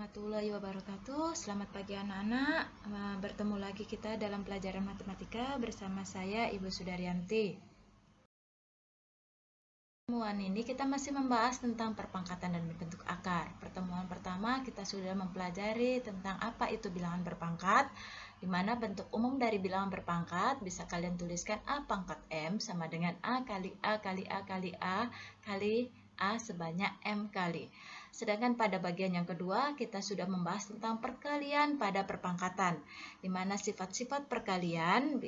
Warahmatullahi wabarakatuh. Selamat pagi anak-anak. Bertemu lagi kita dalam pelajaran matematika bersama saya Ibu Sudaryanti. Pertemuan ini kita masih membahas tentang perpangkatan dan bentuk akar. Pertemuan pertama kita sudah mempelajari tentang apa itu bilangan berpangkat, di mana bentuk umum dari bilangan berpangkat bisa kalian tuliskan A pangkat M sama dengan A kali A kali A kali A kali A sebanyak M kali. Sedangkan pada bagian yang kedua kita sudah membahas tentang perkalian pada perpangkatan, di mana sifat-sifat perkalian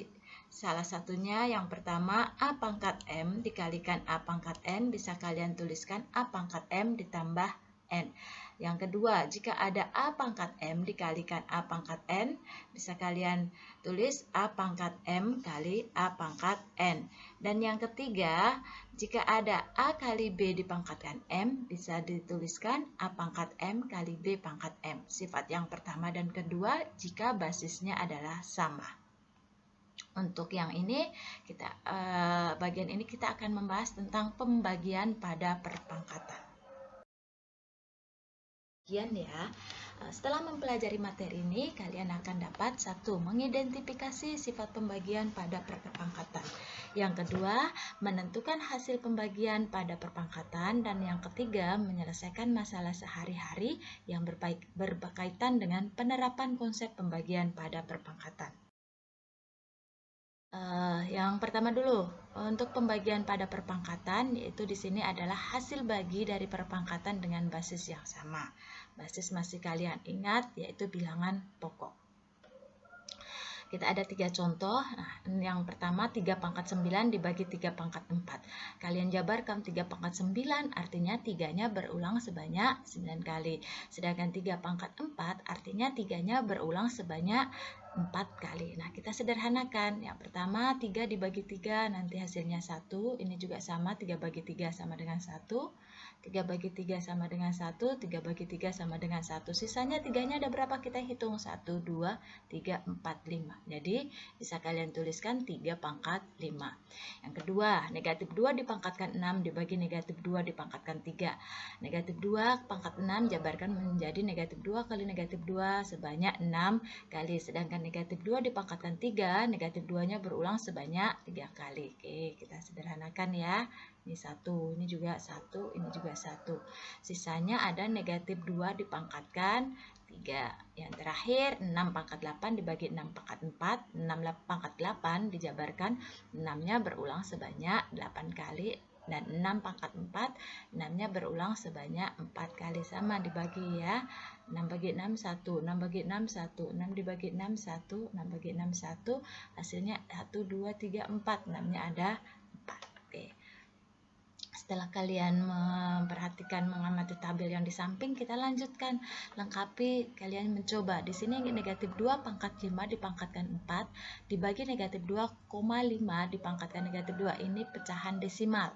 salah satunya yang pertama A pangkat M dikalikan A pangkat N bisa kalian tuliskan A pangkat M ditambah N. Yang kedua, jika ada A pangkat M dikalikan A pangkat N bisa kalian tulis A pangkat M kali A pangkat N. Dan yang ketiga, jika ada A kali B dipangkatkan M bisa dituliskan A pangkat M kali B pangkat M. Sifat yang pertama dan kedua jika basisnya adalah sama. Untuk yang ini bagian ini kita akan membahas tentang pembagian pada perpangkatan. Setelah mempelajari materi ini, kalian akan dapat 1. Mengidentifikasi sifat pembagian pada perpangkatan. Yang kedua, menentukan hasil pembagian pada perpangkatan. Dan yang ketiga, menyelesaikan masalah sehari-hari yang berkaitan dengan penerapan konsep pembagian pada perpangkatan. Yang pertama dulu, untuk pembagian pada perpangkatan, yaitu di sini adalah hasil bagi dari perpangkatan dengan basis yang sama. Basis masih kalian ingat, yaitu bilangan pokok. Kita ada 3 contoh. Nah, yang pertama 3 pangkat 9 dibagi 3 pangkat 4. Kalian jabarkan 3 pangkat 9 artinya 3-nya berulang sebanyak 9 kali. Sedangkan 3 pangkat 4 artinya 3-nya berulang sebanyak 4 kali. Nah, kita sederhanakan. Yang pertama 3 dibagi 3 nanti hasilnya 1. Ini juga sama, 3 bagi 3 sama dengan 1. 3 bagi 3 sama dengan 1, 3 bagi 3 sama dengan 1. Sisanya 3-nya ada berapa? Kita hitung. 1, 2, 3, 4, 5. Jadi, bisa kalian tuliskan 3 pangkat 5. Yang kedua, negatif 2 dipangkatkan 6 dibagi negatif 2 dipangkatkan 3. Negatif 2 pangkat 6 jabarkan menjadi negatif 2 kali negatif 2 sebanyak 6 kali. Sedangkan negatif 2 dipangkatkan 3, negatif 2-nya berulang sebanyak 3 kali. Oke, kita sederhanakan ya. Ini 1, ini juga 1, ini juga 1. Sisanya ada negatif 2 dipangkatkan 3. Yang terakhir 6 pangkat 8 dibagi 6 pangkat 4. 6 pangkat 8 dijabarkan 6-nya berulang sebanyak 8 kali. Dan 6 pangkat 4, 6-nya berulang sebanyak 4 kali. Sama dibagi ya. 6 bagi 6, 1. 6 bagi 6, 1. 6 dibagi 6, 1. 6 bagi 6, 1. Hasilnya 1, 2, 3, 4. 6-nya ada 4. Oke. Setelah kalian memperhatikan mengamati tabel yang di samping, kita lanjutkan lengkapi. Kalian mencoba. Di sini negatif 2 pangkat 5 dipangkatkan 4 dibagi negatif 2,5 dipangkatkan negatif 2. Ini pecahan desimal.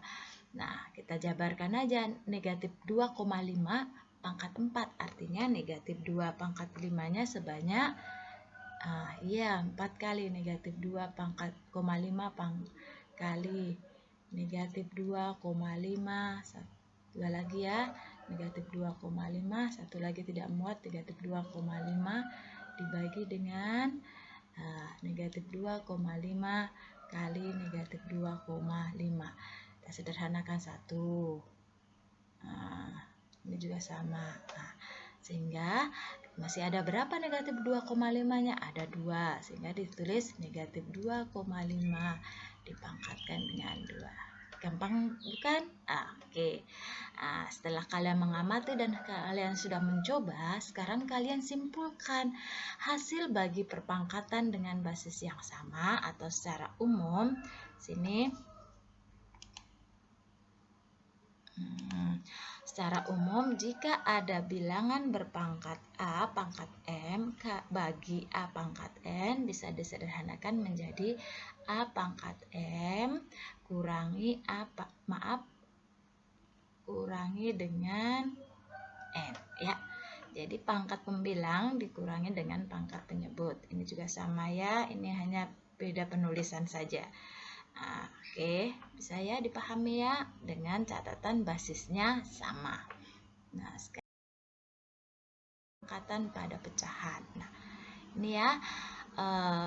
Nah, kita jabarkan aja negatif 2,5 pangkat 4. Artinya negatif 2 pangkat 5-nya sebanyak 4 kali. Negatif 2 pangkat 5 kali negatif 2,5, dua lagi ya, negatif 2,5, satu lagi tidak muat, negatif 2,5 dibagi dengan negatif 2,5 kali negatif 2,5. Kita sederhanakan 1. Ini juga sama. Sehingga masih ada berapa negatif 2,5-nya? Ada 2. Sehingga ditulis negatif 2,5 dipangkatkan dengan 2. Gampang bukan? Oke. Setelah kalian mengamati dan kalian sudah mencoba, sekarang kalian simpulkan hasil bagi perpangkatan dengan basis yang sama atau secara umum. Sini. Secara umum, jika ada bilangan berpangkat A pangkat M bagi A pangkat N bisa disederhanakan menjadi A pangkat M kurangi kurangi dengan N ya. Jadi pangkat pembilang dikurangi dengan pangkat penyebut. Ini juga sama ya, ini hanya beda penulisan saja. Oke, bisa ya dipahami ya dengan catatan basisnya sama. Nah, sekarang perpangkatan pada pecahan. Nah, ini ya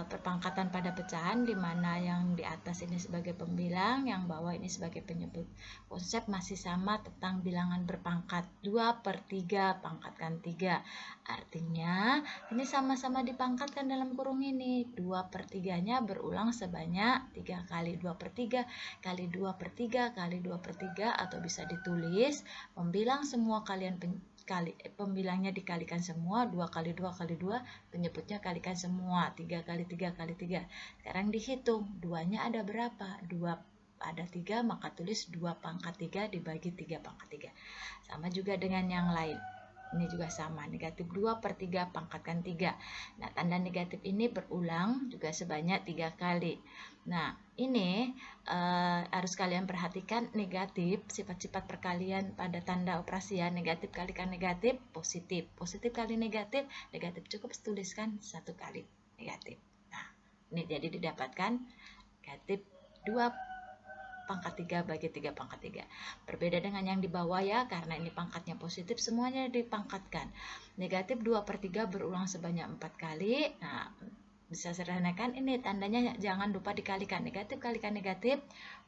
perpangkatan pada pecahan, di mana yang di atas ini sebagai pembilang, yang bawah ini sebagai penyebut. Konsep masih sama tentang bilangan berpangkat, 2/3 pangkatkan 3. Artinya ini sama-sama dipangkatkan dalam kurung ini. 2/3-nya berulang sebanyak 3 kali. 2/3 kali 2/3 kali 2/3, atau bisa ditulis pembilang semua kalian pembilangnya dikalikan semua, 2 kali 2 kali 2, penyebutnya kalikan semua, 3 kali 3 kali 3. Sekarang dihitung, 2-nya ada berapa? 2 ada 3, maka tulis 2 pangkat 3 dibagi 3 pangkat 3. Sama juga dengan yang lain. Ini juga sama, negatif 2/3 pangkatkan 3. Nah, tanda negatif ini berulang juga sebanyak 3 kali. Nah, ini harus kalian perhatikan negatif, sifat-sifat perkalian pada tanda operasian. Negatif kalikan negatif, positif. Positif kali negatif, negatif cukup tuliskan 1 kali negatif. Nah, ini jadi didapatkan negatif 2 pangkat 3 bagi 3 pangkat 3. Berbeda dengan yang di bawah ya, karena ini pangkatnya positif, semuanya dipangkatkan. Negatif 2/3 berulang sebanyak 4 kali. Nah, bisa sederhanakan ini tandanya, jangan lupa dikalikan. Negatif kalikan negatif,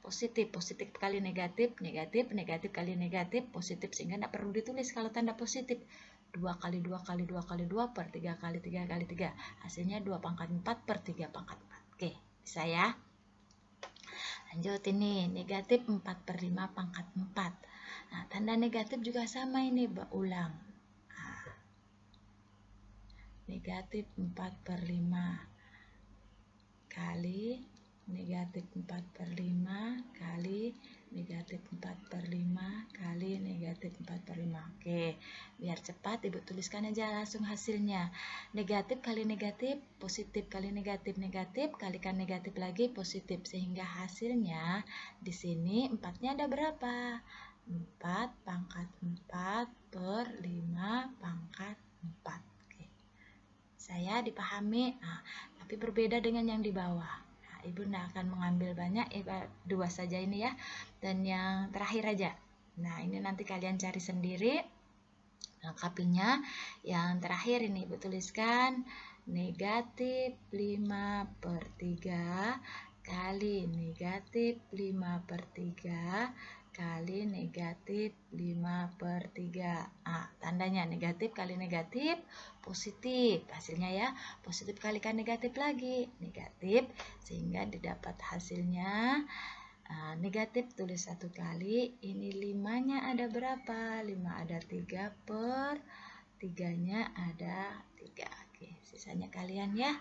positif. Positif kali negatif, negatif. Negatif kali negatif, positif. Sehingga tidak perlu ditulis kalau tanda positif. 2 kali 2 kali 2 kali 2 per 3 kali 3 kali 3. Hasilnya 2 pangkat 4 per 3 pangkat 4. Oke, bisa ya? Lanjut ini, negatif 4/5 pangkat 4. Nah, tanda negatif juga sama ini, ulang. Nah, negatif 4/5 kali negatif 4/5 kali negatif 4/5 kali negatif 4/5. Oke, biar cepat Ibu tuliskan aja langsung hasilnya. Negatif kali negatif, positif kali negatif, negatif kalikan negatif lagi, positif. Sehingga hasilnya di sini 4-nya ada berapa? 4 pangkat 4 per 5 pangkat 4. Oke. Saya dipahami. Nah, tapi berbeda dengan yang di bawah. Nah, Ibu tidak akan mengambil banyak, 2 saja ini ya. Dan yang terakhir aja. Nah, ini nanti kalian cari sendiri lengkapinya. Yang terakhir ini Ibu tuliskan negatif 5/3 kali negatif 5/3 kali negatif 5/3. Nah, tandanya negatif kali negatif, positif. Hasilnya ya, positif kalikan negatif lagi, negatif. Sehingga didapat hasilnya negatif, tulis 1 kali. Ini 5-nya ada berapa? 5 ada 3 per 3-nya ada 3. Oke, sisanya kalian ya.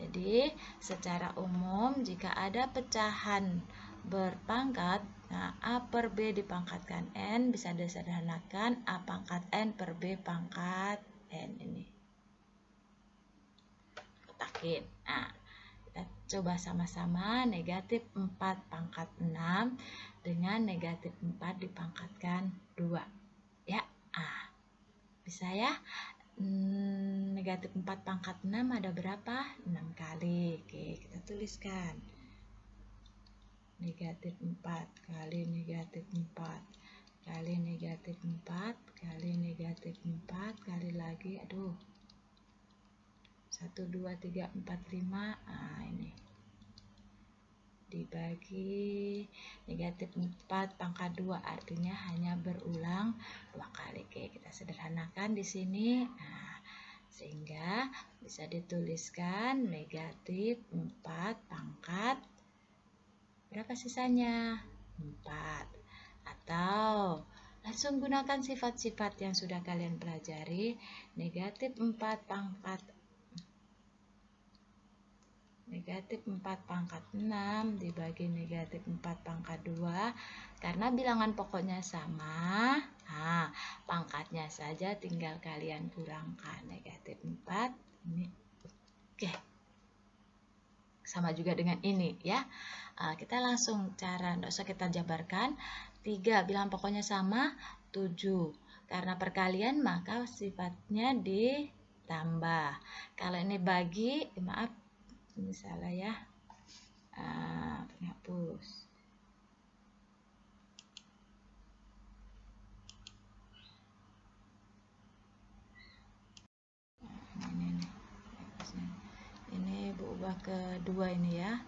Jadi, secara umum jika ada pecahan berpangkat, nah A per B dipangkatkan N, bisa disederhanakan A pangkat N per B pangkat N ini. Kotakin. Nah, kita coba sama-sama. Negatif 4 pangkat 6 dengan negatif 4 dipangkatkan 2. Ya, bisa ya. Negatif 4 pangkat 6 ada berapa? 6 kali. Oke, kita tuliskan. Negatif 4 kali negatif 4 kali negatif 4 kali negatif 4 kali lagi, 1, 2, 3, 4, 5. Nah, ini dibagi negatif 4 pangkat 2, artinya hanya berulang 2 kali. Oke, kita sederhanakan di sini. Nah, sehingga bisa dituliskan negatif 4 pangkat berapa sisanya? 4. Atau langsung gunakan sifat-sifat yang sudah kalian pelajari. Negatif 4 pangkat 6 dibagi negatif 4 pangkat 2. Karena bilangan pokoknya sama, nah, pangkatnya saja tinggal kalian kurangkan. Negatif 4 ini. Oke, sama juga dengan ini ya. Kita langsung cara, tidak usah kita jabarkan. 3 bilangan pokoknya sama, 7. Karena perkalian maka sifatnya ditambah. Kalau ini bagi, maaf ini salah ya, penghapus. coba kedua ini ya.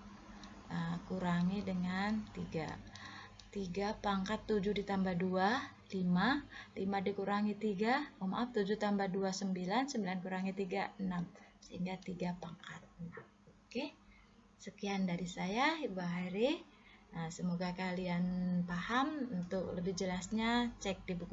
Nah, kurangi dengan 3. 3 pangkat 7 ditambah 2, 5. 5 dikurangi 3, 7 tambah 2, 9. 9 kurangi 3, 6. Sehingga 3 pangkat 6. Oke, sekian dari saya, Ibu Hairi. Nah, semoga kalian paham. Untuk lebih jelasnya, cek di buku